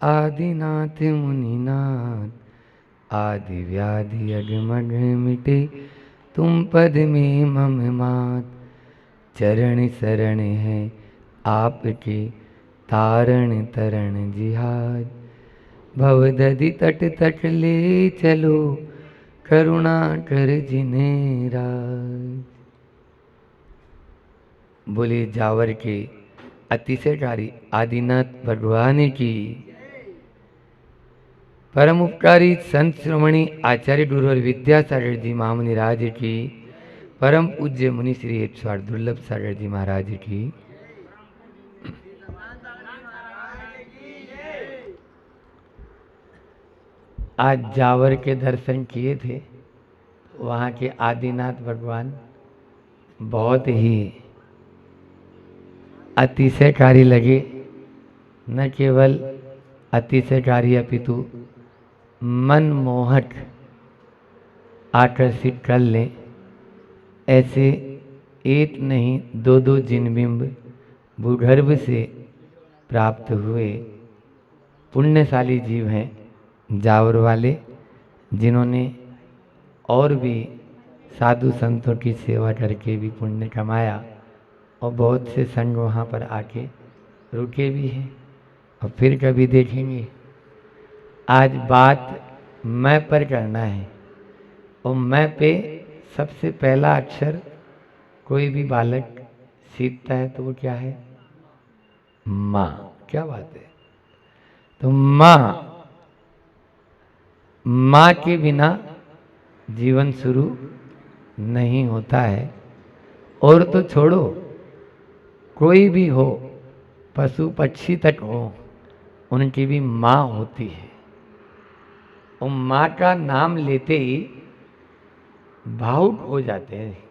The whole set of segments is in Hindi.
आदिनाथ मुनिनाथ, आदि व्याधि अगमग मिटे, तुम पद में मम मात। चरण शरण है आपके, तारण तरण जिहाद। भवदधि तट तट ले चलो, करुणा कर जिन्हें राज। बोले जावर के अतिशयकारी आदिनाथ भगवान की। परम उपकारी संत श्रोमणी आचार्य गुरु और विद्यासागर जी महामुनि राज की। परम पूज्य मुनि श्री 108 दुर्लभ सागर जी महाराज की। आज जावर के दर्शन किए थे, वहाँ के आदिनाथ भगवान बहुत ही अतिशयकारी लगे। न केवल अतिशयकारी अपितु मनमोहक आकर्षित कर लें, ऐसे एक नहीं दो दो जिनबिंब भूगर्भ से प्राप्त हुए पुण्यशाली जीव हैं जावर वाले, जिन्होंने और भी साधु संतों की सेवा करके भी पुण्य कमाया और बहुत से संग वहाँ पर आके रुके भी हैं और फिर कभी देखेंगे। आज बात मैं पर करना है और मैं पे सबसे पहला अक्षर कोई भी बालक सीखता है तो वो क्या है? माँ। क्या बात है? तो माँ के बिना जीवन शुरू नहीं होता है। और तो छोड़ो, कोई भी हो, पशु पक्षी तक हो, उनकी भी माँ होती है और माँ का नाम लेते ही भावुक हो जाते हैं।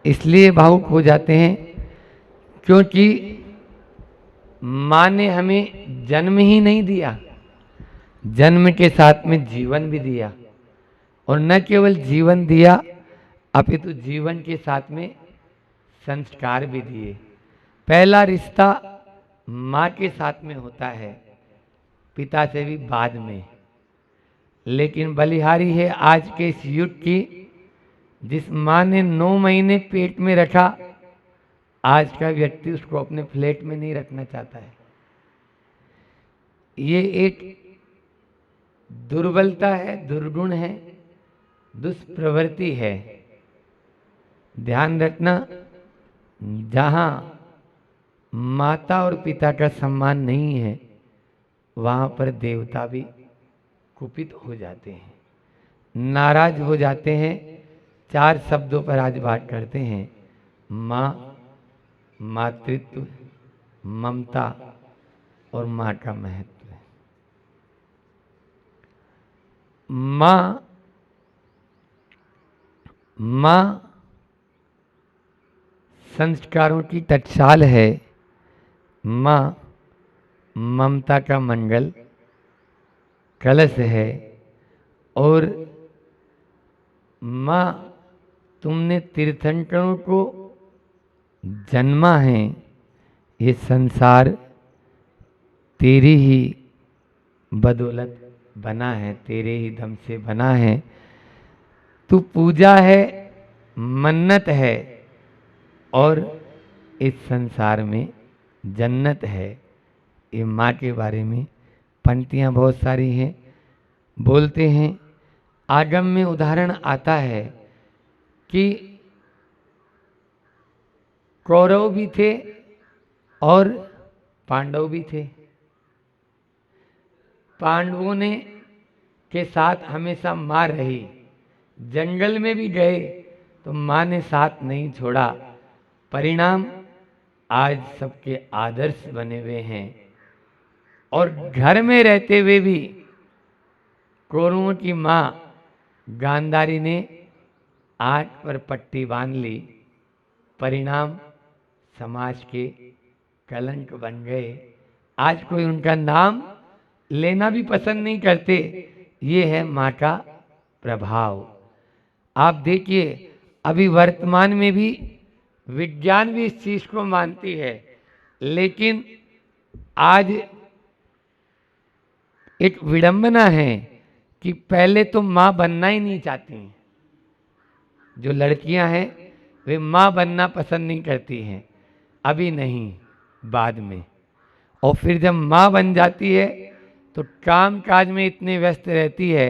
इसलिए भावुक हो जाते हैं क्योंकि माँ ने हमें जन्म ही नहीं दिया, जन्म के साथ में जीवन भी दिया। और न केवल जीवन दिया, अपितु जीवन के साथ में संस्कार भी दिए। पहला रिश्ता माँ के साथ में होता है, पिता से भी बाद में। लेकिन बलिहारी है आज के इस युग की, जिस माँ ने 9 महीने पेट में रखा, आज का व्यक्ति उसको अपने फ्लैट में नहीं रखना चाहता है। ये एक दुर्बलता है, दुर्गुण है, दुष्प्रवृत्ति है। ध्यान रखना, जहां माता और पिता का सम्मान नहीं है, वहां पर देवता भी कुपित हो जाते हैं, नाराज हो जाते हैं। 4 शब्दों पर आज बात करते हैं: माँ, मातृत्व, ममता और माँ का महत्व। माँ संस्कारों की टकसाल है। माँ ममता का मंगल कलश है। और माँ, तुमने तीर्थंकरों को जन्मा है, ये संसार तेरी ही बदौलत बना है, तेरे ही दम से बना है। तू पूजा है, मन्नत है और इस संसार में जन्नत है। ये माँ के बारे में पंक्तियाँ बहुत सारी हैं। बोलते हैं, आगम में उदाहरण आता है कि कौरव भी थे और पांडव भी थे। पांडवों ने के साथ हमेशा माँ रही, जंगल में भी गए तो माँ ने साथ नहीं छोड़ा। परिणाम आज सबके आदर्श बने हुए हैं। और घर में रहते हुए भी कौरवों की माँ गांधारी ने आंख पर पट्टी बांध ली। परिणाम समाज के कलंक बन गए। आज कोई उनका नाम लेना भी पसंद नहीं करते। ये है माँ का प्रभाव। आप देखिए, अभी वर्तमान में भी विज्ञान भी इस चीज को मानती है, लेकिन आज एक विडंबना है कि पहले तो माँ बनना ही नहीं चाहती हैं। जो लड़कियां हैं वे माँ बनना पसंद नहीं करती हैं, अभी नहीं, बाद में। और फिर जब माँ बन जाती है तो काम काज में इतने व्यस्त रहती है,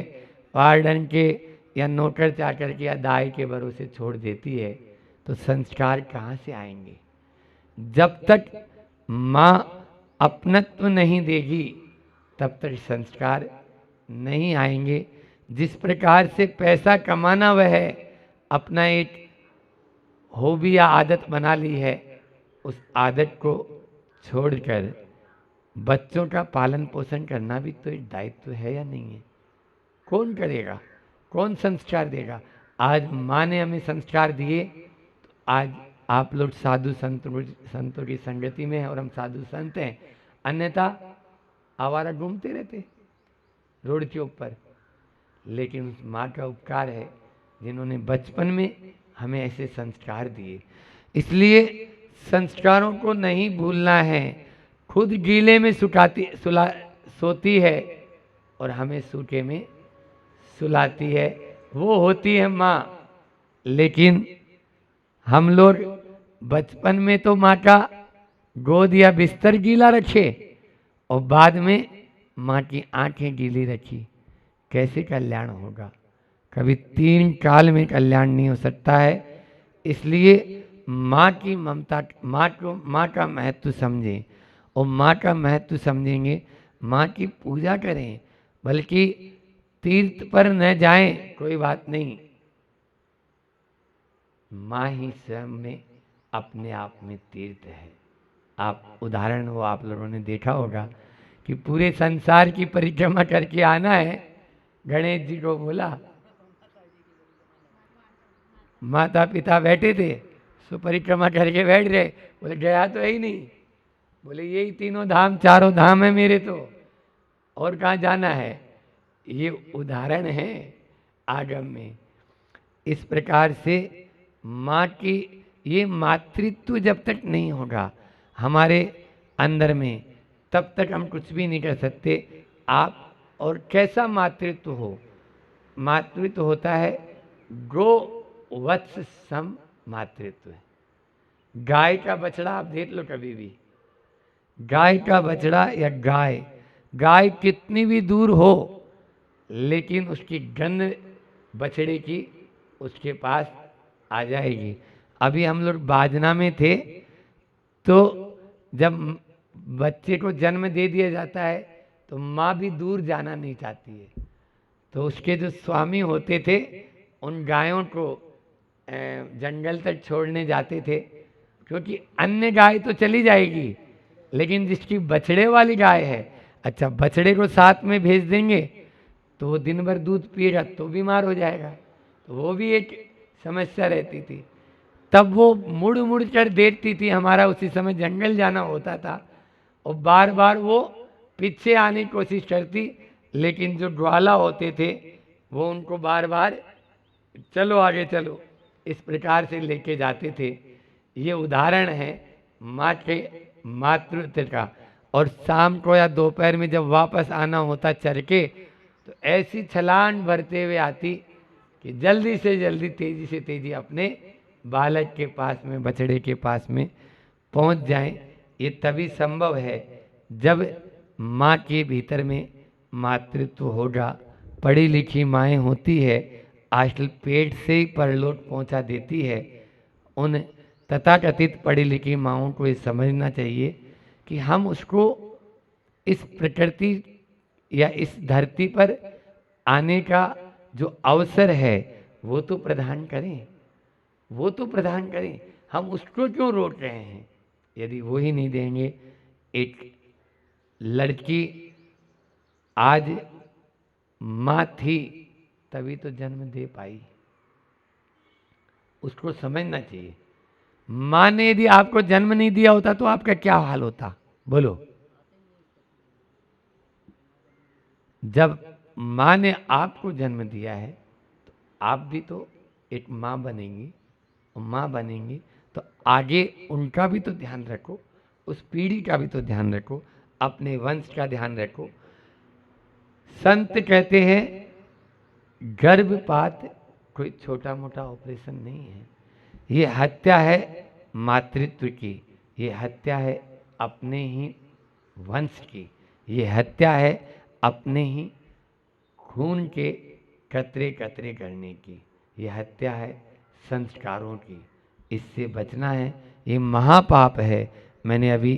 वार्डन के या नौकर चाकर के या दाई के भरोसे छोड़ देती है, तो संस्कार कहाँ से आएंगे? जब तक माँ अपनत्व नहीं देगी तब तक संस्कार नहीं आएंगे। जिस प्रकार से पैसा कमाना वह अपना एक हॉबी या आदत बना ली है, उस आदत को छोड़कर बच्चों का पालन पोषण करना भी तो एक दायित्व है या नहीं है? कौन करेगा? कौन संस्कार देगा? आज माँ ने हमें संस्कार दिए तो आज आप लोग साधु संतों की संगति में हैं और हम साधु संत हैं, अन्यथा आवारा घूमते रहते रोड के ऊपर। लेकिन उस माँ का उपकार है जिन्होंने बचपन में हमें ऐसे संस्कार दिए। इसलिए संस्कारों को नहीं भूलना है। खुद गीले में सोती है और हमें सूखे में सुलाती है, वो होती है माँ। लेकिन हम लोग बचपन में तो माँ का गोद या बिस्तर गीला रखे और बाद में माँ की आंखें गीली रखी। कैसे कल्याण होगा? कभी 3 काल में कल्याण नहीं हो सकता है। इसलिए माँ की ममता, माँ का महत्व समझें और माँ का महत्व समझेंगे, माँ की पूजा करें। बल्कि तीर्थ पर न जाएं, कोई बात नहीं, माँ ही स्वयं में अपने आप में तीर्थ है। आप उदाहरण वो आप लोगों ने देखा होगा कि पूरे संसार की परिक्रमा करके आना है। गणेश जी को बोला, माता पिता बैठे थे, सो परिक्रमा करके बैठ रहे, बोले गया तो है ही नहीं। बोले यही 3 धाम 4 धाम है मेरे, तो और कहाँ जाना है? ये उदाहरण है आगम में। इस प्रकार से माँ की ये मातृत्व जब तक नहीं होगा हमारे अंदर में, तब तक हम कुछ भी नहीं कर सकते। आप और कैसा मातृत्व हो? मातृत्व होता है गो वत्स सम मातृत्व। गाय का बछड़ा आप देख लो कभी भी, गाय का बछड़ा या गाय कितनी भी दूर हो, लेकिन उसकी गंध बछड़े की उसके पास आ जाएगी। अभी हम लोग बाजना में थे, तो जब बच्चे को जन्म दे दिया जाता है तो माँ भी दूर जाना नहीं चाहती है। तो उसके जो स्वामी होते थे उन गायों को जंगल तक छोड़ने जाते थे, क्योंकि अन्य गाय तो चली जाएगी, लेकिन जिसकी बछड़े वाली गाय है, अच्छा बछड़े को साथ में भेज देंगे तो वो दिन भर दूध पिएगा तो बीमार हो जाएगा, तो वो भी एक समस्या रहती थी। तब वो मुड़ मुड़ कर देखती थी, हमारा उसी समय जंगल जाना होता था और बार बार वो पीछे आने की कोशिश करती, लेकिन जो ग्वाला होते थे वो उनको बार बार चलो आगे चलो इस प्रकार से लेके जाते थे। ये उदाहरण है माँ के मातृत्व का। और शाम को या दोपहर में जब वापस आना होता चर के, तो ऐसी छलांग भरते हुए आती कि जल्दी से जल्दी तेजी से तेजी अपने बालक के पास में, बछड़े के पास में पहुंच जाएं। ये तभी संभव है जब माँ के भीतर में मातृत्व होगा। पढ़ी लिखी माएँ होती है, आजकल पेट से ही परलोक पहुंचा देती है। उन तथाकथित पढ़ी लिखी माँओं को ये समझना चाहिए कि हम उसको इस प्रकृति या इस धरती पर आने का जो अवसर है वो तो प्रदान करें, वो तो प्रदान करें। हम उसको क्यों रोक रहे हैं? यदि वो ही नहीं देंगे, एक लड़की आज माँ थी तभी तो जन्म दे पाई, उसको समझना चाहिए। माँ ने यदि आपको जन्म नहीं दिया होता तो आपका क्या हाल होता? बोलो। जब माँ ने आपको जन्म दिया है तो आप भी तो एक माँ बनेंगी, और माँ बनेंगी तो आगे उनका भी तो ध्यान रखो, उस पीढ़ी का भी तो ध्यान रखो, अपने वंश का ध्यान रखो। संत कहते हैं गर्भपात कोई छोटा मोटा ऑपरेशन नहीं है, ये हत्या है मातृत्व की, ये हत्या है अपने ही वंश की, ये हत्या है अपने ही खून के कतरे कतरे करने की, ये हत्या है संस्कारों की। इससे बचना है, ये महापाप है। मैंने अभी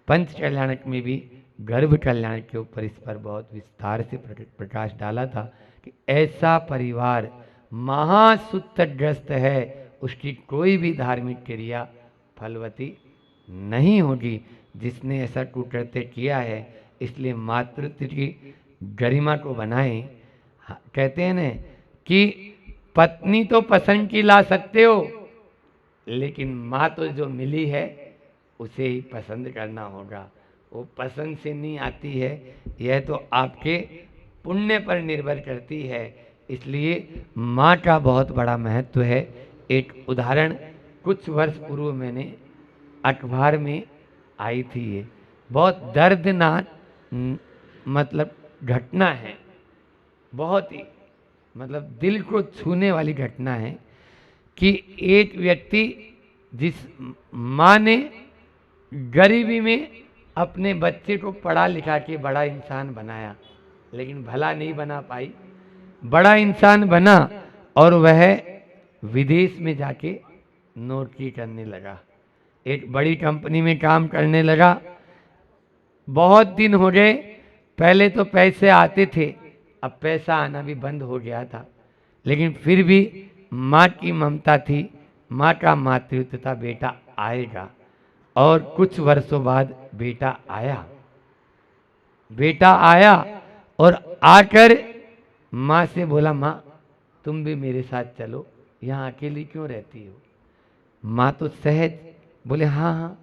पंच कल्याणक में भी गर्भ कल्याणक के ऊपर इस पर बहुत विस्तार से प्रकाश डाला था कि ऐसा परिवार महासूत्रग्रस्त है, उसकी कोई भी धार्मिक क्रिया फलवती नहीं होगी जिसने ऐसा कुकृत्य किया है। इसलिए मातृत्व की गरिमा को बनाएं। कहते हैं ना कि पत्नी तो पसंद की ला सकते हो, लेकिन माँ तो जो मिली है उसे ही पसंद करना होगा, वो पसंद से नहीं आती है, यह तो आपके पुण्य पर निर्भर करती है। इसलिए माँ का बहुत बड़ा महत्व है। एक उदाहरण कुछ वर्ष पूर्व मैंने अखबार में आई थी, ये बहुत दर्दनाक मतलब घटना है, बहुत ही मतलब दिल को छूने वाली घटना है कि एक व्यक्ति जिस माँ ने गरीबी में अपने बच्चे को पढ़ा लिखा के बड़ा इंसान बनाया, लेकिन भला नहीं बना पाई, बड़ा इंसान बना और वह विदेश में जाके नौकरी करने लगा, एक बड़ी कंपनी में काम करने लगा। बहुत दिन हो गए, पहले तो पैसे आते थे, अब पैसा आना भी बंद हो गया था, लेकिन फिर भी माँ की ममता थी, माँ का मातृत्व था, बेटा आएगा। और कुछ वर्षों बाद बेटा आया, बेटा आया और आकर माँ से बोला, माँ तुम भी मेरे साथ चलो, यहाँ अकेली क्यों रहती हो? माँ तो सहज बोले, हाँ हाँ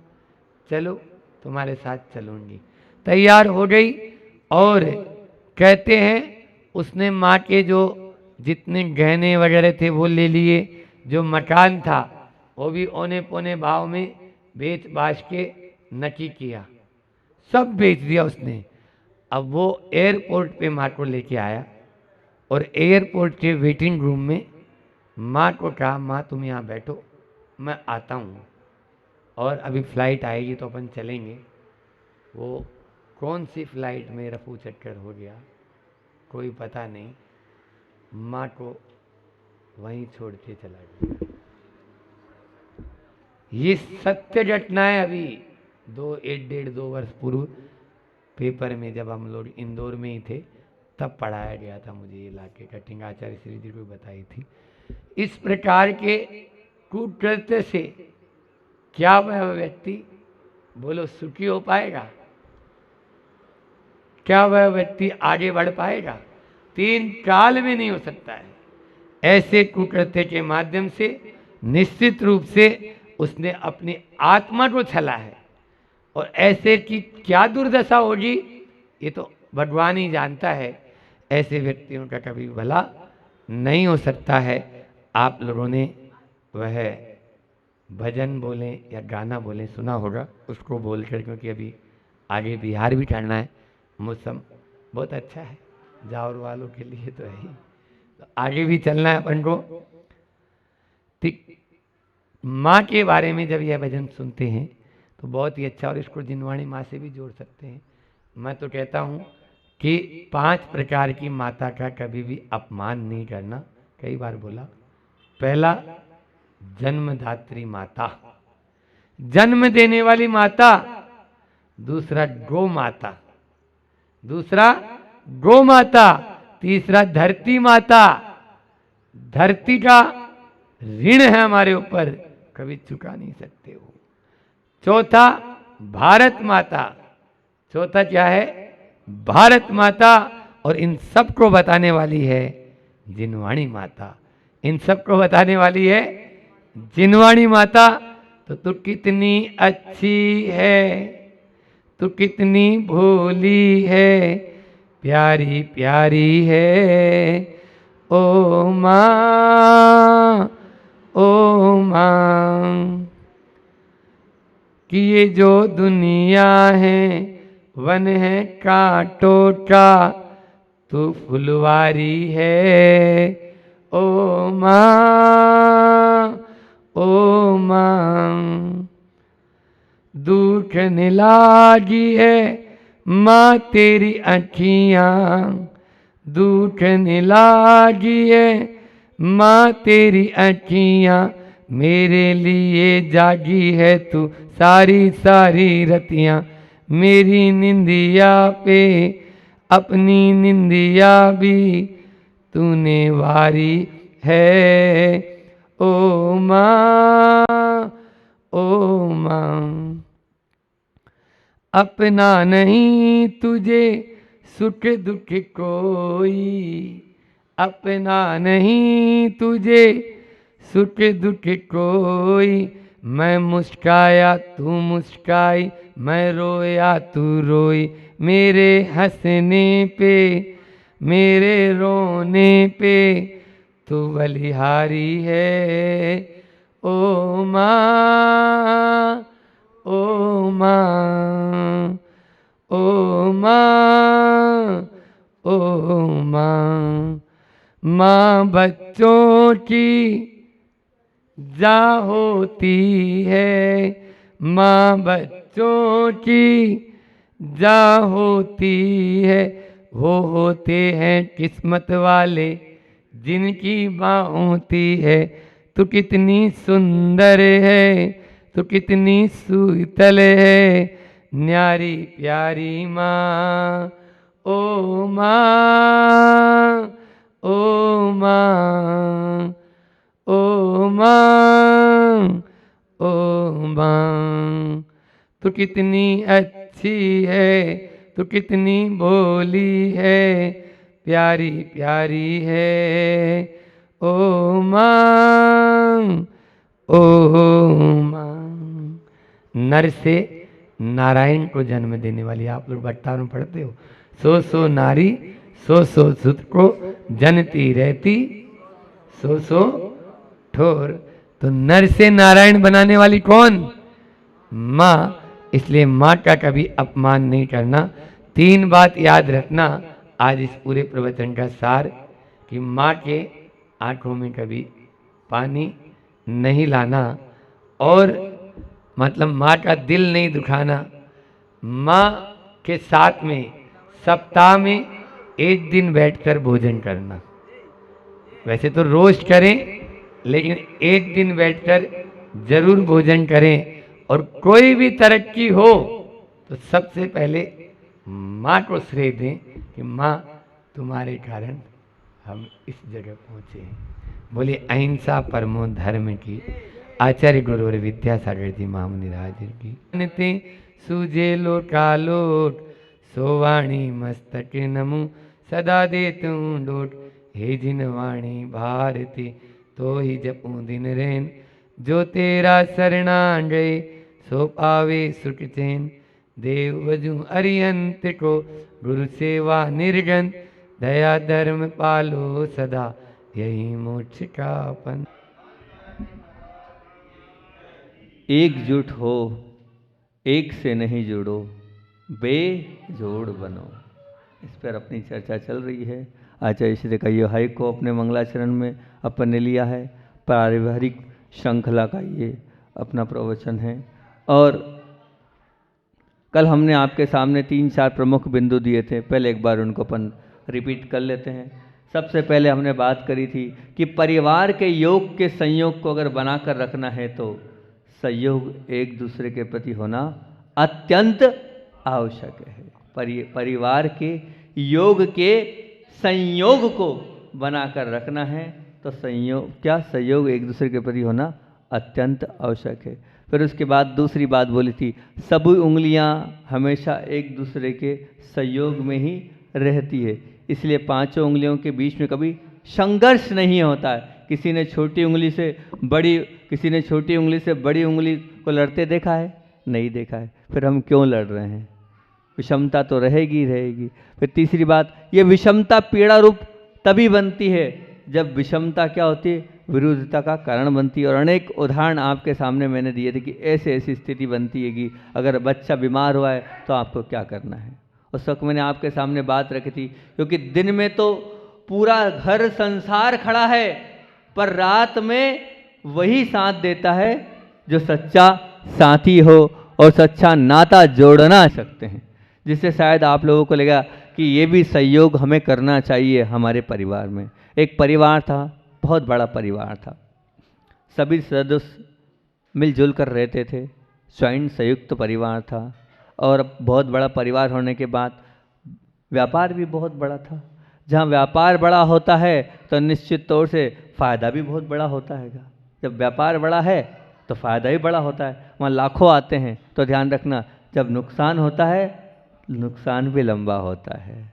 चलो तुम्हारे साथ चलूँगी। तैयार हो गई और कहते हैं उसने माँ के जो जितने गहने वगैरह थे वो ले लिए, जो मकान था वो भी औने पौने भाव में बेच बाच के नकी किया, सब बेच दिया उसने। अब वो एयरपोर्ट पे माँ को लेके आया और एयरपोर्ट के वेटिंग रूम में माँ को कहा, माँ तुम यहाँ बैठो, मैं आता हूँ और अभी फ्लाइट आएगी तो अपन चलेंगे। वो कौन सी फ्लाइट में रफू चक्कर हो गया कोई पता नहीं, माँ को वहीं छोड़ के चला गया। ये सत्य घटनाएं अभी 1.5-2 वर्ष पूर्व पेपर में जब हम लोग इंदौर में ही थे तब पढ़ाया गया था, मुझे ये लाके कटिंग आचार्य श्री जी को बताई थी। इस प्रकार के कुकृत्य से क्या वह व्यक्ति बोलो सुखी हो पाएगा? क्या वह व्यक्ति आगे बढ़ पाएगा? 3 काल में नहीं हो सकता है। ऐसे कुकृत्य के माध्यम से निश्चित रूप से उसने अपनी आत्मा को छला है, और ऐसे की क्या दुर्दशा होगी ये तो भगवान ही जानता है। ऐसे व्यक्तियों का कभी भला नहीं हो सकता है। आप लोगों ने वह भजन बोले या गाना बोले सुना होगा, उसको बोलकर, क्योंकि अभी आगे बिहार भी करना है, मौसम बहुत अच्छा है, जावर वालों के लिए तो है ही, तो आगे भी चलना है अपन को। ठीक, माँ के बारे में जब यह भजन सुनते हैं तो बहुत ही अच्छा, और इसको जिनवाणी माँ से भी जोड़ सकते हैं। मैं तो कहता हूँ कि 5 प्रकार की माता का कभी भी अपमान नहीं करना। कई बार बोला, पहला जन्मदात्री माता, जन्म देने वाली माता। दूसरा गौ माता, दूसरा गौ माता। तीसरा धरती माता, धरती का ऋण है हमारे ऊपर, कभी चुका नहीं सकते हो। चौथा भारत माता, चौथा क्या है? भारत माता। और इन सब को बताने वाली है जिनवाणी माता, इन सब को बताने वाली है जिनवाणी माता। तो तू कितनी अच्छी है, तू कितनी भोली है, प्यारी प्यारी है ओ माँ, ओ माँ। कि ये जो दुनिया है वन है कांटों का, तू फुलवारी है ओ माँ, ओ माँ। दुख लागी है माँ तेरी अखियाँ, दुख लागी है माँ तेरी अखियाँ, मेरे लिए जागी है तू सारी सारी रतियाँ। मेरी निंदिया पे अपनी निंदिया भी तूने वारी है ओ माँ, ओ माँ। अपना नहीं तुझे सुख दुख कोई, अपना नहीं तुझे सुख दुख कोई। मैं मुस्काया तू मुस्काई, मैं रोया तू रोई। मेरे हंसने पे मेरे रोने पे तू बलिहारी है ओ माँ, ओ माँ, ओ माँ, ओ माँ। माँ बच्चों की जा होती है, माँ बच्चों की जा होती है। वो होते हैं किस्मत वाले जिनकी माँ होती है। तू कितनी सुंदर है, तू कितनी शीतल है, न्यारी प्यारी माँ ओ माँ, ओ माँ, ओ माँ, ओ माँ। तू कितनी अच्छी है, तू कितनी भोली है, प्यारी प्यारी है ओ माँ, ओ माँ। नर से नारायण को जन्म देने वाली, आप लोग भट्टार में पढ़ते हो, सो नारी सो सुत को जनती रहती, सो ठोर। तो नर से नारायण बनाने वाली कौन? माँ। इसलिए माँ का कभी अपमान नहीं करना। तीन बात याद रखना आज इस पूरे प्रवचन का सार, कि माँ के आंखों में कभी पानी नहीं लाना, और मतलब माँ का दिल नहीं दुखाना। माँ के साथ में सप्ताह में एक दिन बैठकर भोजन करना। वैसे तो रोज करें, लेकिन एक दिन बैठकर जरूर भोजन करें। और कोई भी तरक्की हो तो सबसे पहले माँ को श्रेय दें कि माँ तुम्हारे कारण हम इस जगह पहुँचे हैं। बोले अहिंसा परमो धर्म की, आचार्य गुरुवर विद्यासागर जी महामुनि राज की। सूजे लोटालोट सोवाणी मस्तक नमु, सदा दे तू डोट हे जिन वाणी भारती। तो ही जपूं दिन रैन, जो तेरा शरणा गए सो पावे सुख चैन। देव वजू अरियंत को गुरु सेवा निर्गन, दया धर्म पालो सदा यही मोक्ष का पन। एकजुट हो, एक से नहीं जुड़ो, बेजोड़ बनो। इस पर अपनी चर्चा चल रही है। आचार्य श्री कयो हाई को अपने मंगलाचरण में अपन ने लिया है। पारिवारिक श्रृंखला का ये अपना प्रवचन है। और कल हमने आपके सामने 3-4 प्रमुख बिंदु दिए थे, पहले एक बार उनको अपन रिपीट कर लेते हैं। सबसे पहले हमने बात करी थी कि परिवार के योग के संयोग को अगर बनाकर रखना है तो सहयोग एक दूसरे के प्रति होना अत्यंत आवश्यक है। परिवार के योग के संयोग को बनाकर रखना है तो सहयोग एक दूसरे के प्रति होना अत्यंत आवश्यक है। फिर उसके बाद दूसरी बात बोली थी, सभी उंगलियां हमेशा एक दूसरे के सहयोग में ही रहती है, इसलिए पांचों उंगलियों के बीच में कभी संघर्ष नहीं होता है। किसी ने छोटी उंगली से बड़ी उंगली को लड़ते देखा है? नहीं देखा है। फिर हम क्यों लड़ रहे हैं? विषमता तो रहेगी रहेगी। फिर तीसरी बात, ये विषमता पीड़ा रूप तभी बनती है जब विषमता क्या होती है? विरोधिता का कारण बनती है। और अनेक उदाहरण आपके सामने मैंने दिए थे कि ऐसी स्थिति बनती है कि अगर बच्चा बीमार हुआ है तो आपको क्या करना है, उस वक्त मैंने आपके सामने बात रखी थी, क्योंकि दिन में तो पूरा घर संसार खड़ा है, पर रात में वही साथ देता है जो सच्चा साथी हो और सच्चा नाता जोड़ना सकते हैं, जिससे शायद आप लोगों को लगा कि ये भी सहयोग हमें करना चाहिए। हमारे परिवार में एक परिवार था, बहुत बड़ा परिवार था, सभी सदस्य मिलजुल कर रहते थे, ज्वाइंट संयुक्त परिवार था। और बहुत बड़ा परिवार होने के बाद व्यापार भी बहुत बड़ा था। जहाँ व्यापार बड़ा होता है तो निश्चित तौर से फ़ायदा भी बहुत बड़ा होता है। जब व्यापार बड़ा है तो फ़ायदा भी बड़ा होता है। वहाँ लाखों आते हैं तो ध्यान रखना, जब नुकसान होता है नुकसान भी लंबा होता है।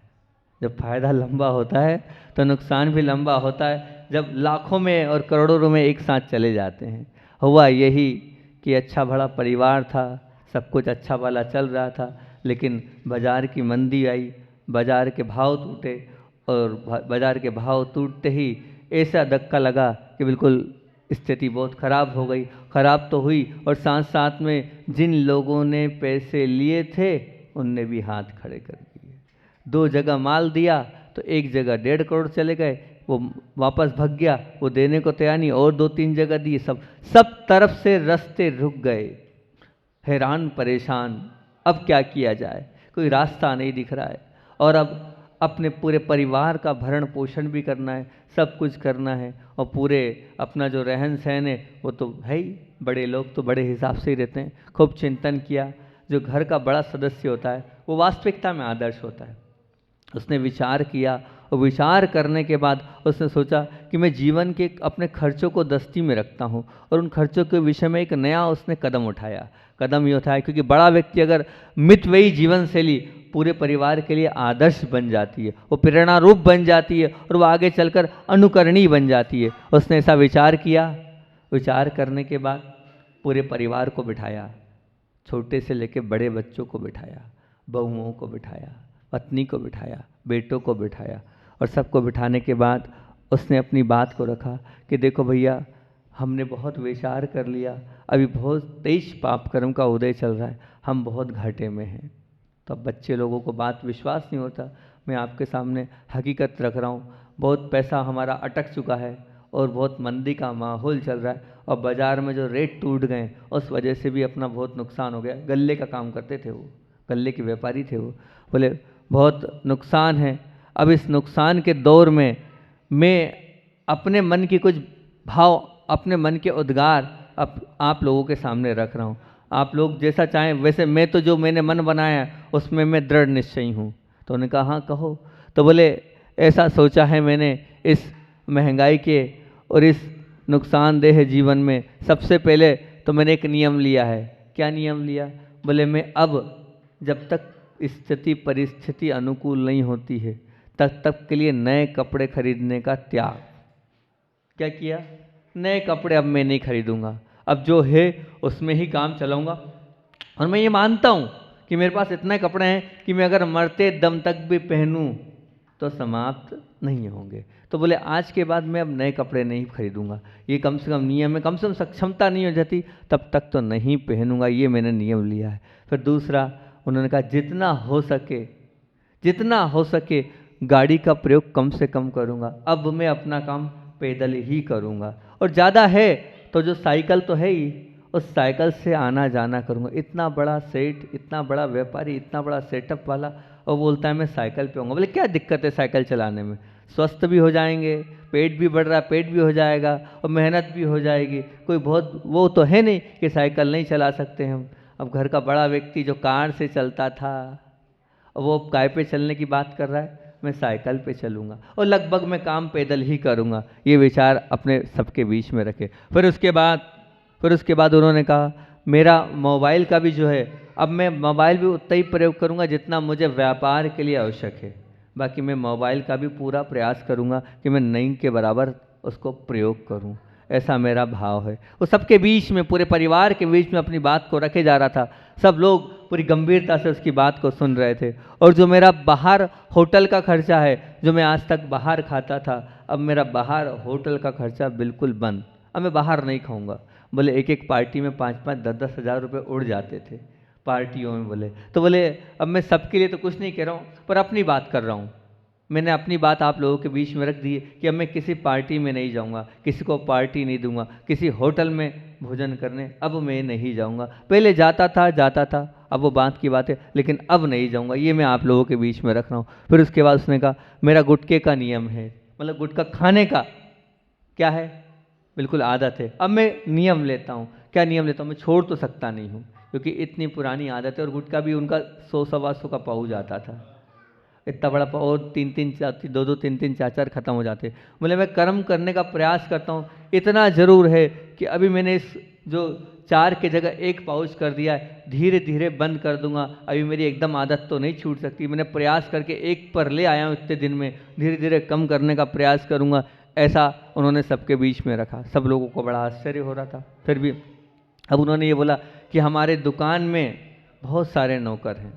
जब फ़ायदा लंबा होता है तो नुकसान भी लंबा होता है, जब लाखों में और करोड़ों में एक साथ चले जाते हैं। हुआ यही कि अच्छा बड़ा परिवार था, सब कुछ अच्छा भला चल रहा था, लेकिन बाज़ार की मंदी आई, बाज़ार के भाव टूटे, और बाज़ार के भाव टूटते ही ऐसा धक्का लगा कि बिल्कुल स्थिति बहुत ख़राब हो गई। ख़राब तो हुई, और साथ साथ में जिन लोगों ने पैसे लिए थे उनने भी हाथ खड़े कर दिए। 2 जगह माल दिया तो एक जगह 1.5 करोड़ चले गए, वो वापस भाग गया, वो देने को तैयार नहीं, और 2-3 जगह दिए, सब तरफ से रास्ते रुक गए। हैरान परेशान, अब क्या किया जाए, कोई रास्ता नहीं दिख रहा है। और अब अपने पूरे परिवार का भरण पोषण भी करना है, सब कुछ करना है, और पूरे अपना जो रहन सहन है वो तो है ही, बड़े लोग तो बड़े हिसाब से ही रहते हैं। खूब चिंतन किया। जो घर का बड़ा सदस्य होता है वो वास्तविकता में आदर्श होता है। उसने विचार किया, और विचार करने के बाद उसने सोचा कि मैं जीवन के अपने खर्चों को दस्ती में रखता हूँ, और उन खर्चों के विषय में एक नया उसने कदम उठाया। कदम ये उठाया क्योंकि बड़ा व्यक्ति अगर मितव्ययी जीवन शैली पूरे परिवार के लिए आदर्श बन जाती है, वो प्रेरणा रूप बन जाती है, और वो आगे चलकर अनुकरणीय बन जाती है। उसने ऐसा विचार किया। विचार करने के बाद पूरे परिवार को बिठाया, छोटे से लेकर बड़े बच्चों को बिठाया, बहुओं को बिठाया, पत्नी को बिठाया, बेटों को बिठाया, और सबको बिठाने के बाद उसने अपनी बात को रखा कि देखो भैया, हमने बहुत विचार कर लिया, अभी बहुत तेज पाप कर्म का उदय चल रहा है, हम बहुत घाटे में हैं। तो अब बच्चे लोगों को बात विश्वास नहीं होता। मैं आपके सामने हकीकत रख रहा हूँ, बहुत पैसा हमारा अटक चुका है, और बहुत मंदी का माहौल चल रहा है, और बाज़ार में जो रेट टूट गए उस वजह से भी अपना बहुत नुकसान हो गया। गल्ले का काम करते थे वो, गल्ले के व्यापारी थे वो, बोले बहुत नुकसान है। अब इस नुकसान के दौर में मैं अपने मन की कुछ भाव, अपने मन के उद्गार आप लोगों के सामने रख रहा हूँ। आप लोग जैसा चाहें वैसे, मैं तो जो मैंने मन बनाया उसमें मैं दृढ़ निश्चयी हूँ। तो उन्होंने कहा हाँ कहो। तो बोले ऐसा सोचा है मैंने, इस महंगाई के और इस नुकसानदेह जीवन में सबसे पहले तो मैंने एक नियम लिया है। क्या नियम लिया? बोले मैं अब जब तक स्थिति परिस्थिति अनुकूल नहीं होती है तब तक के लिए नए कपड़े खरीदने का त्याग। क्या किया? नए कपड़े अब मैं नहीं खरीदूंगा, अब जो है उसमें ही काम चलाऊंगा। और मैं ये मानता हूँ कि मेरे पास इतने कपड़े हैं कि मैं अगर मरते दम तक भी पहनूं तो समाप्त नहीं होंगे। तो बोले आज के बाद मैं अब नए कपड़े नहीं खरीदूंगा, ये कम से कम नियम है, कम से कम सक्षमता नहीं हो जाती तब तक तो नहीं पहनूंगा, ये मैंने नियम लिया है। फिर दूसरा उन्होंने कहा जितना हो सके गाड़ी का प्रयोग कम से कम करूंगा, अब मैं अपना काम पैदल ही करूंगा, और ज़्यादा है तो जो साइकिल तो है ही, उस साइकिल से आना जाना करूंगा। इतना बड़ा सेठ, इतना बड़ा व्यापारी, इतना बड़ा सेटअप वाला, और बोलता है मैं साइकिल पे आऊँगा। बोले क्या दिक्कत है साइकिल चलाने में, स्वस्थ भी हो जाएंगे, पेट भी बढ़ रहा है, पेट भी हो जाएगा, और मेहनत भी हो जाएगी। कोई बहुत वो तो है नहीं कि साइकिल नहीं चला सकते हम। अब घर का बड़ा व्यक्ति जो कार से चलता था वो काय पे चलने की बात कर रहा है, मैं साइकिल पे चलूँगा, और लगभग मैं काम पैदल ही करूँगा। ये विचार अपने सबके बीच में रखे। फिर उसके बाद उन्होंने कहा मेरा मोबाइल का भी जो है, अब मैं मोबाइल भी उतना ही प्रयोग करूँगा जितना मुझे व्यापार के लिए आवश्यक है, बाकी मैं मोबाइल का भी पूरा प्रयास करूँगा कि मैं नहीं के बराबर उसको प्रयोग करूँ। ऐसा मेरा भाव है। वो सबके बीच में, पूरे परिवार के बीच में अपनी बात को रखे जा रहा था। सब लोग पूरी गंभीरता से उसकी बात को सुन रहे थे। और जो मेरा बाहर होटल का खर्चा है, जो मैं आज तक बाहर खाता था, अब मेरा बाहर होटल का खर्चा बिल्कुल बंद, अब मैं बाहर नहीं खाऊंगा। बोले एक एक पार्टी में 5-5, 10-10 हज़ार रुपये उड़ जाते थे, पार्टियों में बोले। तो बोले अब मैं सबके लिए तो कुछ नहीं कह रहा हूँ, पर अपनी बात कर रहा हूँ। मैंने अपनी बात आप लोगों के बीच में रख दी है कि अब मैं किसी पार्टी में नहीं जाऊंगा, किसी को पार्टी नहीं दूंगा, किसी होटल में भोजन करने अब मैं नहीं जाऊंगा। पहले जाता था, अब वो बात की बात है, लेकिन अब नहीं जाऊंगा। ये मैं आप लोगों के बीच में रख रहा हूँ। फिर उसके बाद उसने कहा मेरा गुटखे का नियम है, मतलब गुटखा खाने का क्या है, बिल्कुल आदत है। अब मैं नियम लेता हूँ। क्या नियम लेता हूँ? मैं छोड़ तो सकता नहीं हूँ, क्योंकि इतनी पुरानी आदत है। और गुटखा भी उनका 100-125 का पाउच आता था, इतना बड़ा और 2-3 4 खत्म हो जाते। बोले मैं कर्म करने का प्रयास करता हूँ। इतना ज़रूर है कि अभी मैंने इस जो 4 की जगह 1 पाउच कर दिया है, धीरे धीरे बंद कर दूंगा। अभी मेरी एकदम आदत तो नहीं छूट सकती, मैंने प्रयास करके 1 पर ले आया हूँ इतने दिन में, धीरे धीरे कम करने का प्रयास करूँगा। ऐसा उन्होंने सबके बीच में रखा। सब लोगों को बड़ा आश्चर्य हो रहा था। फिर भी अब उन्होंने ये बोला कि हमारे दुकान में बहुत सारे नौकर हैं।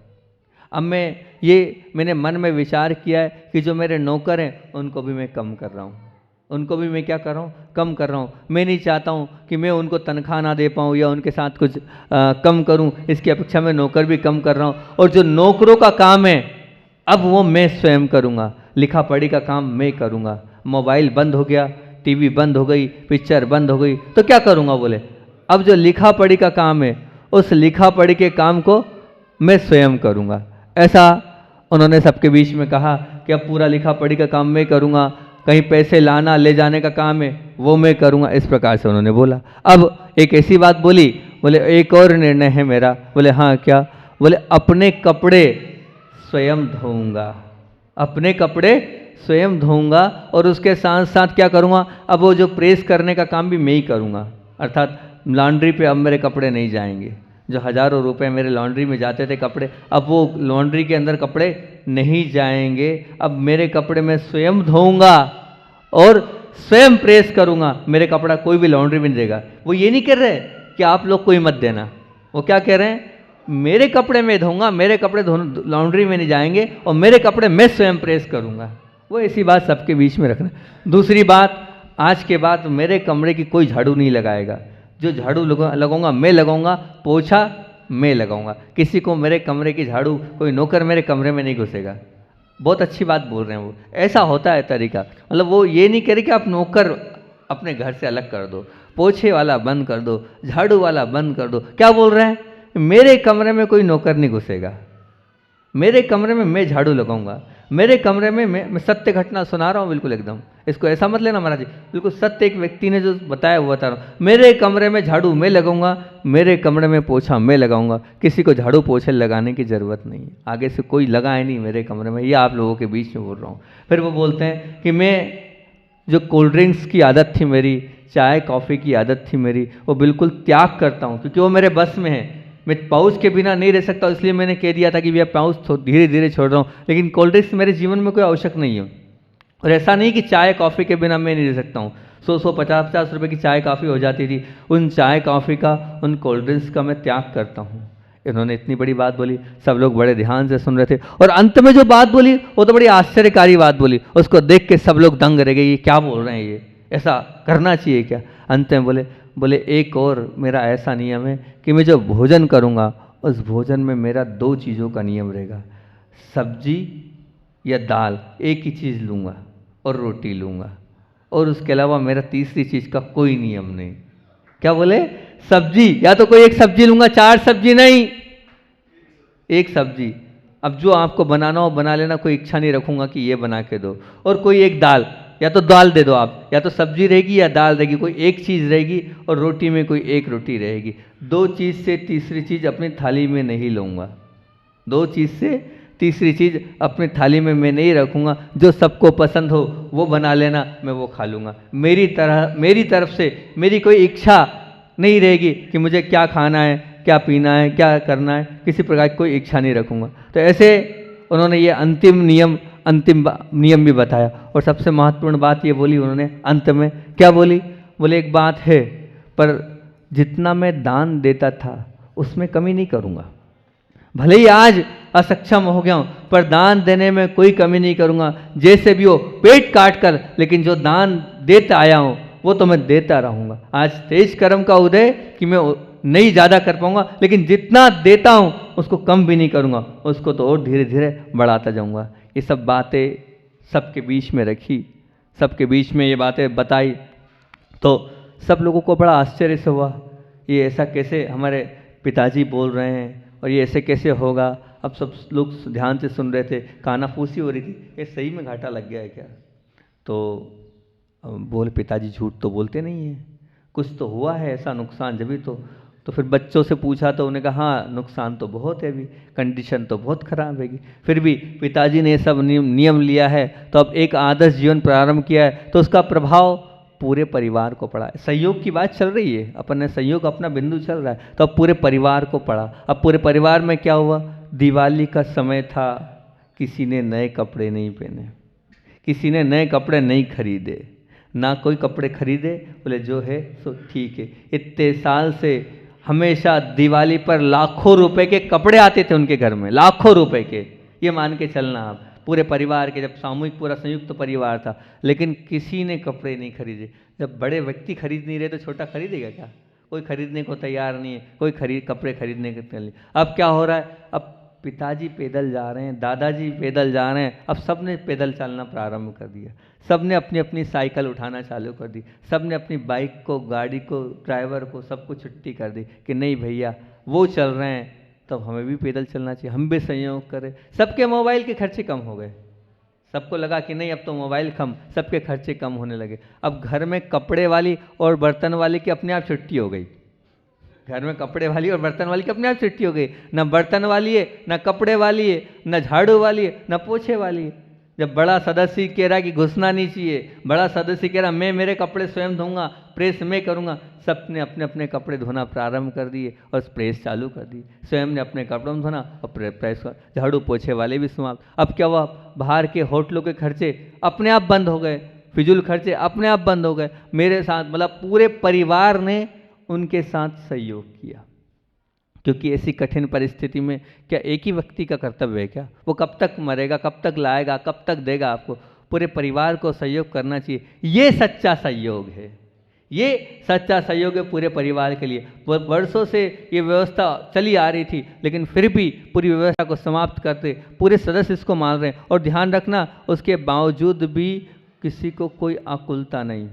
अब मैंने मन में विचार किया है कि जो मेरे नौकर हैं उनको भी मैं कम कर रहा हूँ, उनको भी मैं क्या कर रहा हूँ, कम कर रहा हूँ। मैं नहीं चाहता हूँ कि मैं उनको तनख्वाह ना दे पाऊँ या उनके साथ कुछ कम करूँ, इसकी अपेक्षा मैं नौकर भी कम कर रहा हूँ। और जो नौकरों का काम है अब वो मैं स्वयं करूँगा, लिखा पढ़ी का काम मैं करूँगा। मोबाइल बंद हो गया, टीवी बंद हो गई, पिक्चर बंद हो गई, तो क्या करूँगा? बोले अब जो लिखा पढ़ी का काम है उस लिखा पढ़ी के काम को मैं स्वयं करूँगा। ऐसा उन्होंने सबके बीच में कहा कि अब पूरा लिखा पढ़ी का काम मैं करूँगा, कहीं पैसे लाना ले जाने का काम है वो मैं करूँगा। इस प्रकार से उन्होंने बोला। अब एक ऐसी बात बोली, बोले एक और निर्णय है मेरा। बोले हाँ क्या? बोले अपने कपड़े स्वयं धोऊंगा, अपने कपड़े स्वयं धोऊंगा। और उसके साथ साथ क्या करूँगा, अब वो जो प्रेस करने का काम भी मैं ही करूँगा। अर्थात लॉन्ड्री पे अब मेरे कपड़े नहीं जाएंगे। जो हज़ारों रुपए मेरे लॉन्ड्री में जाते थे कपड़े, अब वो लॉन्ड्री के अंदर कपड़े नहीं जाएंगे। अब मेरे कपड़े मैं स्वयं धोऊंगा और स्वयं प्रेस करूँगा। मेरे कपड़ा कोई भी लॉन्ड्री में नहीं देगा। वो ये नहीं कह रहे कि आप लोग कोई मत देना, वो क्या कह रहे हैं, मेरे कपड़े मैं धोऊंगा, मेरे कपड़े लॉन्ड्री में नहीं जाएंगे और मेरे कपड़े मैं स्वयं प्रेस करूँगा। वो ऐसी बात सबके बीच में रखना। दूसरी बात, आज के बाद मेरे कमरे की कोई झाड़ू नहीं लगाएगा। जो झाड़ू लगाऊंगा मैं लगाऊंगा, पोछा मैं लगाऊंगा। किसी को मेरे कमरे की झाड़ू, कोई नौकर मेरे कमरे में नहीं घुसेगा। बहुत अच्छी बात बोल रहे हैं वो, ऐसा होता है तरीका। मतलब वो ये नहीं कह रहे कि आप नौकर अपने घर से अलग कर दो, पोछे वाला बंद कर दो, झाड़ू वाला बंद कर दो। क्या बोल रहे हैं, मेरे कमरे में कोई नौकर नहीं घुसेगा, मेरे कमरे में मैं झाड़ू लगाऊंगा, मेरे कमरे में मैं सत्य घटना सुना रहा हूँ बिल्कुल एकदम। इसको ऐसा मत लेना महाराज जी, बिल्कुल सत्य एक व्यक्ति ने जो बताया वो बता रहा हूँ। मेरे कमरे में झाड़ू मैं लगाऊंगा, मेरे कमरे में पोछा मैं लगाऊंगा। किसी को झाड़ू पोछे लगाने की ज़रूरत नहीं है, आगे से कोई लगाए नहीं मेरे कमरे में। ये आप लोगों के बीच में बोल रहा हूँ। फिर वो बोलते हैं कि मैं जो कोल्ड ड्रिंक्स की आदत थी मेरी, चाय कॉफ़ी की आदत थी मेरी, वो बिल्कुल त्याग करता हूँ, क्योंकि वो मेरे बस में है। मैं पाउच के बिना नहीं रह सकता, इसलिए मैंने कह दिया था कि भैया पाउच तो धीरे धीरे छोड़ रहा हूँ। लेकिन कोल्ड ड्रिंक्स मेरे जीवन में कोई आवश्यक नहीं है। और ऐसा नहीं कि चाय कॉफ़ी के बिना मैं नहीं रह सकता हूँ। 100-150 रुपये की चाय कॉफ़ी हो जाती थी, उन चाय कॉफ़ी का, उन कोल्ड ड्रिंक्स का मैं त्याग करता हूँ। इन्होंने इतनी बड़ी बात बोली, सब लोग बड़े ध्यान से सुन रहे थे। और अंत में जो बात बोली वो तो बड़ी आश्चर्यकारी बात बोली, उसको देख के सब लोग दंग रह गए, ये क्या बोल रहे हैं, ये ऐसा करना चाहिए क्या? अंत में बोले एक और मेरा ऐसा नियम है कि मैं जो भोजन करूँगा उस भोजन में मेरा 2 चीज़ों का नियम रहेगा, सब्जी या दाल एक ही चीज़ लूँगा और रोटी लूँगा, और उसके अलावा मेरा तीसरी चीज़ का कोई नियम नहीं। क्या बोले? सब्जी, या तो कोई एक सब्जी लूँगा, 4 सब्जी नहीं, एक सब्जी। अब जो आपको बनाना हो बना लेना, कोई इच्छा नहीं रखूँगा कि ये बना के दो। और कोई एक दाल, या तो दाल दे दो आप, या तो सब्जी रहेगी या दाल रहेगी, कोई एक चीज़ रहेगी, और रोटी में कोई एक रोटी रहेगी। 2 चीज़ से तीसरी चीज़ अपनी थाली में नहीं लूँगा, 2 चीज़ से तीसरी चीज़ अपनी थाली में मैं नहीं रखूँगा। जो सबको पसंद हो वो बना लेना, मैं वो खा लूँगा। मेरी तरफ से मेरी कोई इच्छा नहीं रहेगी कि मुझे क्या खाना है, क्या पीना है, क्या करना है, किसी प्रकार की कोई इच्छा नहीं रखूँगा। तो ऐसे उन्होंने ये अंतिम नियम भी बताया। और सबसे महत्वपूर्ण बात ये बोली उन्होंने अंत में, क्या बोली? बोले एक बात है, पर जितना मैं दान देता था उसमें कमी नहीं करूँगा। भले ही आज असक्षम हो गया हूँ, पर दान देने में कोई कमी नहीं करूँगा। जैसे भी हो पेट काट कर, लेकिन जो दान देता आया हूँ वो तो मैं देता रहूँगा। आज तेज कर्म का उदय कि मैं नहीं ज़्यादा कर पाऊंगा, लेकिन जितना देता हूँ उसको कम भी नहीं करूँगा, उसको तो और धीरे धीरे बढ़ाता जाऊँगा। ये सब बातें सबके बीच में रखी, सबके बीच में ये बातें बताई, तो सब लोगों को बड़ा आश्चर्य से हुआ, ये ऐसा कैसे हमारे पिताजी बोल रहे हैं और ये ऐसे कैसे होगा। अब सब लोग ध्यान से सुन रहे थे, कानाफूसी हो रही थी, ये सही में घाटा लग गया है क्या। तो बोले पिताजी झूठ तो बोलते नहीं हैं, कुछ तो हुआ है ऐसा नुकसान, जब भी तो फिर बच्चों से पूछा तो उन्होंने कहा हाँ नुकसान तो बहुत है, अभी कंडीशन तो बहुत खराब है। फिर भी पिताजी ने सब नियम लिया है, तो अब एक आदर्श जीवन प्रारंभ किया है, तो उसका प्रभाव पूरे परिवार को पड़ा है। सहयोग की बात चल रही है, अपन ने सहयोग अपना बिंदु चल रहा है, तो अब पूरे परिवार को पड़ा। अब पूरे परिवार में क्या हुआ, दिवाली का समय था, किसी ने नए कपड़े नहीं पहने, किसी ने नए कपड़े नहीं खरीदे, ना कोई कपड़े खरीदे, बोले जो है सो ठीक है। इतने साल से हमेशा दिवाली पर लाखों रुपए के कपड़े आते थे उनके घर में, लाखों रुपए के, ये मान के चलना आप, पूरे परिवार के, जब सामूहिक पूरा संयुक्त परिवार था, लेकिन किसी ने कपड़े नहीं खरीदे। जब बड़े व्यक्ति खरीद नहीं रहे तो छोटा खरीदेगा क्या, कोई खरीदने को तैयार नहीं है, कोई कपड़े खरीदने के लिए। अब क्या हो रहा है, अब पिताजी पैदल जा रहे हैं, दादाजी पैदल जा रहे हैं, अब सब ने पैदल चलना प्रारंभ कर दिया, सब ने अपनी अपनी साइकिल उठाना चालू कर दी, सब ने अपनी बाइक को, गाड़ी को, ड्राइवर को, सबको छुट्टी कर दी कि नहीं भैया वो चल रहे हैं तब हमें भी पैदल चलना चाहिए, हम भी संयोग करें। सबके मोबाइल के खर्चे कम हो गए, सबको लगा कि नहीं अब तो मोबाइल कम, सबके खर्चे कम होने लगे। अब घर में कपड़े वाली और बर्तन वाली की अपने आप छुट्टी हो गई, घर में कपड़े वाली और बर्तन वाली की अपने आप छुट्टी हो गई, ना बर्तन वाली है, ना कपड़े वाली है, ना झाड़ू वाली है, ना पोछे वाली है। जब बड़ा सदस्य कह रहा कि घुसना नहीं चाहिए, बड़ा सदस्य कह रहा मैं मेरे कपड़े स्वयं धोऊंगा, प्रेस मैं करूंगा, सब ने अपने अपने कपड़े धोना प्रारंभ कर दिए और प्रेस चालू कर दी, स्वयं ने अपने कपड़ों में धोना और प्रेस, झाड़ू पोछे वाले भी समाप्त। अब क्या हुआ, बाहर के होटलों के खर्चे अपने आप बंद हो गए, फिजूल खर्चे अपने आप बंद हो गए। मेरे साथ मतलब पूरे परिवार ने उनके साथ सहयोग किया, क्योंकि ऐसी कठिन परिस्थिति में क्या एक ही व्यक्ति का कर्तव्य है क्या, वो कब तक मरेगा, कब तक लाएगा, कब तक देगा आपको, पूरे परिवार को सहयोग करना चाहिए। ये सच्चा सहयोग है, ये सच्चा सहयोग है पूरे परिवार के लिए। वर्षों से ये व्यवस्था चली आ रही थी, लेकिन फिर भी पूरी व्यवस्था को समाप्त करते पूरे सदस्य इसको मान रहे हैं। और ध्यान रखना, उसके बावजूद भी किसी को कोई आकुलता नहीं,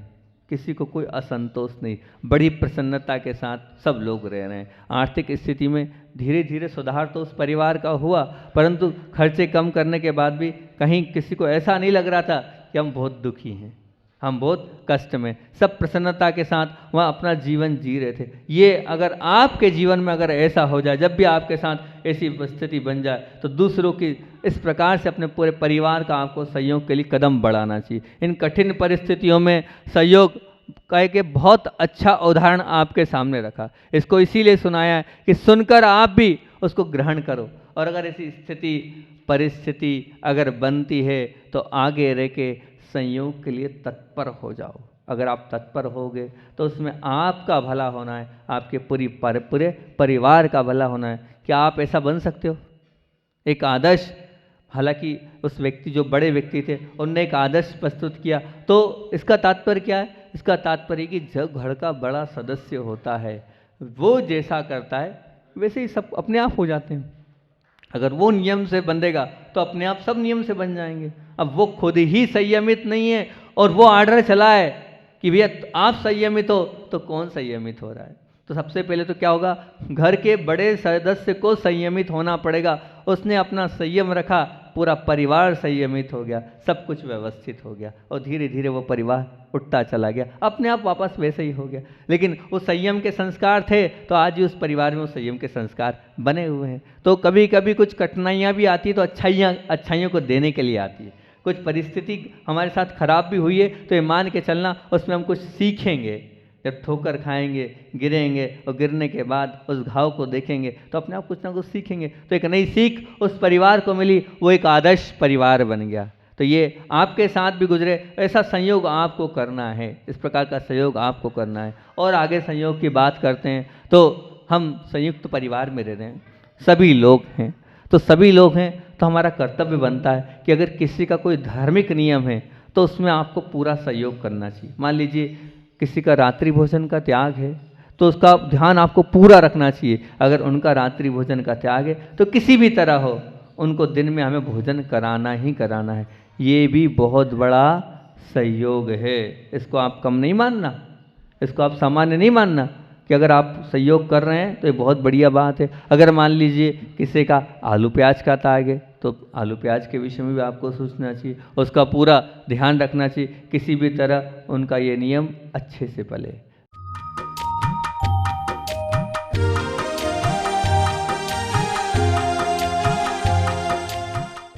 किसी को कोई असंतोष नहीं, बड़ी प्रसन्नता के साथ सब लोग रह रहे हैं। आर्थिक स्थिति में धीरे धीरे सुधार तो उस परिवार का हुआ, परंतु खर्चे कम करने के बाद भी कहीं किसी को ऐसा नहीं लग रहा था कि हम बहुत दुखी हैं, हम बहुत कष्ट में, सब प्रसन्नता के साथ वहाँ अपना जीवन जी रहे थे। ये अगर आपके जीवन में अगर ऐसा हो जाए, जब भी आपके साथ ऐसी स्थिति बन जाए, तो दूसरों की इस प्रकार से अपने पूरे परिवार का आपको सहयोग के लिए कदम बढ़ाना चाहिए। इन कठिन परिस्थितियों में सहयोग का एक बहुत अच्छा उदाहरण आपके सामने रखा, इसको इसीलिए सुनाया है कि सुनकर आप भी उसको ग्रहण करो, और अगर ऐसी स्थिति परिस्थिति अगर बनती है तो आगे रह के संयोग के लिए तत्पर हो जाओ। अगर आप तत्पर होगे तो उसमें आपका भला होना है, आपके पूरे परिवार का भला होना है। क्या आप ऐसा बन सकते हो? एक आदर्श, हालांकि उस व्यक्ति जो बड़े व्यक्ति थे उनने एक आदर्श प्रस्तुत किया, तो इसका तात्पर्य क्या है? इसका तात्पर्य कि जब घर का बड़ा सदस्य होता है वो जैसा करता है वैसे ही सब अपने आप हो जाते हैं। अगर वो नियम से बंधेगा तो अपने आप सब नियम से बन जाएंगे। अब वो खुद ही संयमित नहीं है और वो आर्डर चला है कि भैया आप संयमित हो, तो कौन संयमित हो रहा है? तो सबसे पहले तो क्या होगा, घर के बड़े सदस्य को संयमित होना पड़ेगा। उसने अपना संयम रखा, पूरा परिवार संयमित हो गया, सब कुछ व्यवस्थित हो गया और धीरे धीरे वो परिवार उठता चला गया, अपने आप वापस वैसे ही हो गया। लेकिन वो संयम के संस्कार थे तो आज भी उस परिवार में उस संयम के संस्कार बने हुए हैं। तो कभी कभी कुछ कठिनाइयाँ भी आती है तो अच्छाइयों को देने के लिए आती है। कुछ परिस्थिति हमारे साथ खराब भी हुई है तो ये मान के चलना उसमें हम कुछ सीखेंगे। जब ठोकर खाएंगे, गिरेंगे और गिरने के बाद उस घाव को देखेंगे तो अपने आप कुछ ना कुछ सीखेंगे। तो एक नई सीख उस परिवार को मिली, वो एक आदर्श परिवार बन गया। तो ये आपके साथ भी गुजरे, ऐसा संयोग आपको करना है, इस प्रकार का सहयोग आपको करना है। और आगे संयोग की बात करते हैं तो हम संयुक्त परिवार में रह रहे हैं, सभी लोग हैं, तो सभी लोग हैं तो हमारा कर्तव्य बनता है कि अगर किसी का कोई धार्मिक नियम है तो उसमें आपको पूरा सहयोग करना चाहिए। मान लीजिए किसी का रात्रि भोजन का त्याग है तो उसका ध्यान आपको पूरा रखना चाहिए। अगर उनका रात्रि भोजन का त्याग है तो किसी भी तरह हो उनको दिन में हमें भोजन कराना ही कराना है। ये भी बहुत बड़ा सहयोग है, इसको आप कम नहीं मानना, इसको आप सामान्य नहीं मानना कि अगर आप सहयोग कर रहे हैं तो ये बहुत बढ़िया बात है। अगर मान लीजिए किसी का आलू प्याज का त्याग है तो आलू प्याज के विषय में भी आपको सोचना चाहिए, उसका पूरा ध्यान रखना चाहिए, किसी भी तरह उनका ये नियम अच्छे से पले।